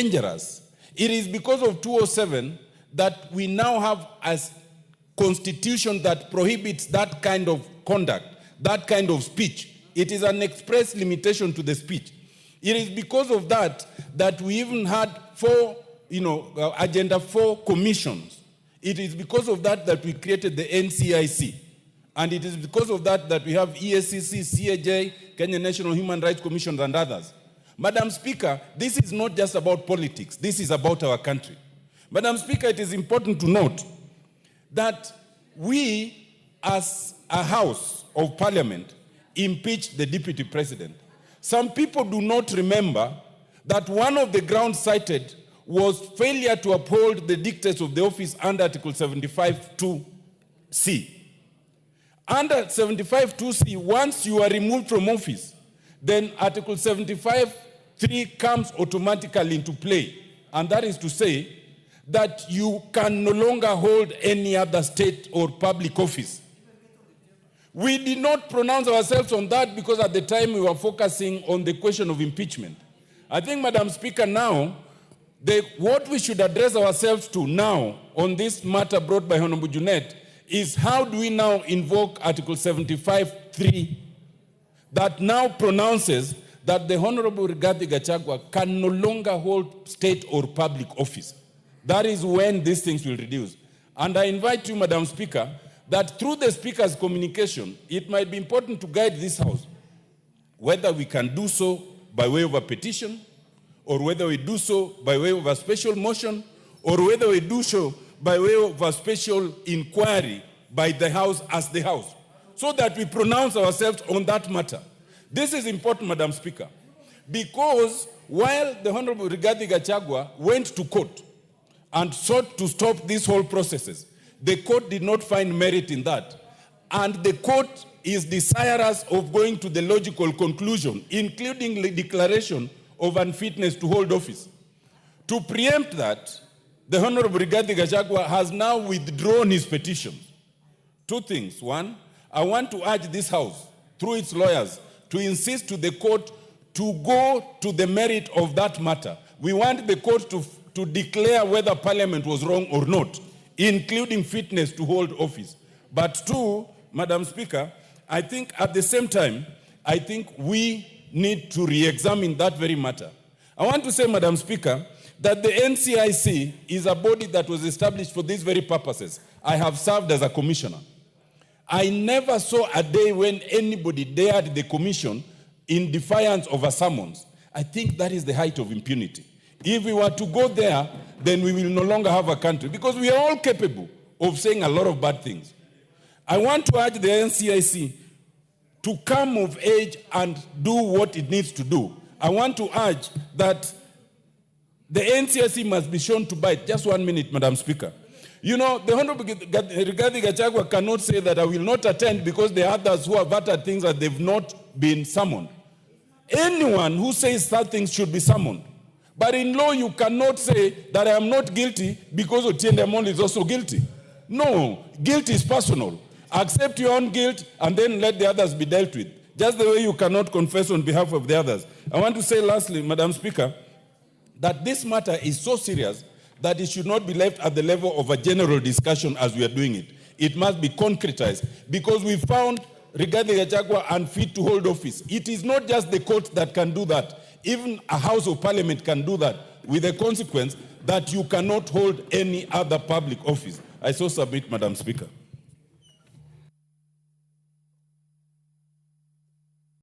dangerous. It is because of 207 that we now have a constitution that prohibits that kind of conduct, that kind of speech. It is an express limitation to the speech. It is because of that that we even had Agenda 4 commissions. It is because of that that we created the NCIC. And it is because of that that we have EACC, CAJ, Kenya National Human Rights Commission, and others. Madam Speaker, this is not just about politics. This is about our country. Madam Speaker, it is important to note that we, as a House of Parliament, impeached the Deputy President. Some people do not remember that one of the grounds cited was failure to uphold the dictates of the office under Article 75(2)(c). Under 75(2)(c), once you are removed from office, then Article 75(3) comes automatically into play. And that is to say that you can no longer hold any other state or public office. We did not pronounce ourselves on that because at the time we were focusing on the question of impeachment. I think, Madam Speaker, now, what we should address ourselves to now on this matter brought by Honorable Junet is how do we now invoke Article 75(3) that now pronounces that the Honorable Rigathi Gachagua can no longer hold state or public office. That is when these things will reduce. And I invite you, Madam Speaker, that through the Speaker's communication, it might be important to guide this House, whether we can do so by way of a petition, or whether we do so by way of a special motion, or whether we do so by way of a special inquiry by the House as the House, so that we pronounce ourselves on that matter. This is important, Madam Speaker, because while the Honorable Rigathi Gachagua went to court and sought to stop these whole processes, the court did not find merit in that. And the court is desirous of going to the logical conclusion, including the declaration of unfitness to hold office. To preempt that, the Honorable Rigathi Gachagua has now withdrawn his petition. Two things. One, I want to urge this House, through its lawyers, to insist to the court to go to the merit of that matter. We want the court to declare whether Parliament was wrong or not, including fitness to hold office. But two, Madam Speaker, I think at the same time, I think we need to re-examine that very matter. I want to say, Madam Speaker, that the NCIC is a body that was established for these very purposes. I have served as a commissioner. I never saw a day when anybody dared the commission in defiance of a summons. I think that is the height of impunity. If we were to go there, then we will no longer have a country, because we are all capable of saying a lot of bad things. I want to urge the NCIC to come of age and do what it needs to do. I want to urge that the NCIC must be shown to bite. Just 1 minute, Madam Speaker. You know, the Honorable Rigathi Gachagua cannot say that I will not attend because there are others who have uttered things that they've not been summoned. Anyone who says that things should be summoned. But in law, you cannot say that I am not guilty because Otiende Omollo is also guilty. No, guilt is personal. Accept your own guilt and then let the others be dealt with. Just the way you cannot confess on behalf of the others. I want to say lastly, Madam Speaker, that this matter is so serious that it should not be left at the level of a general discussion as we are doing it. It must be concretized, because we found Rigathi Gachagua unfit to hold office. It is not just the court that can do that. Even a House of Parliament can do that, with the consequence that you cannot hold any other public office. I so submit, Madam Speaker.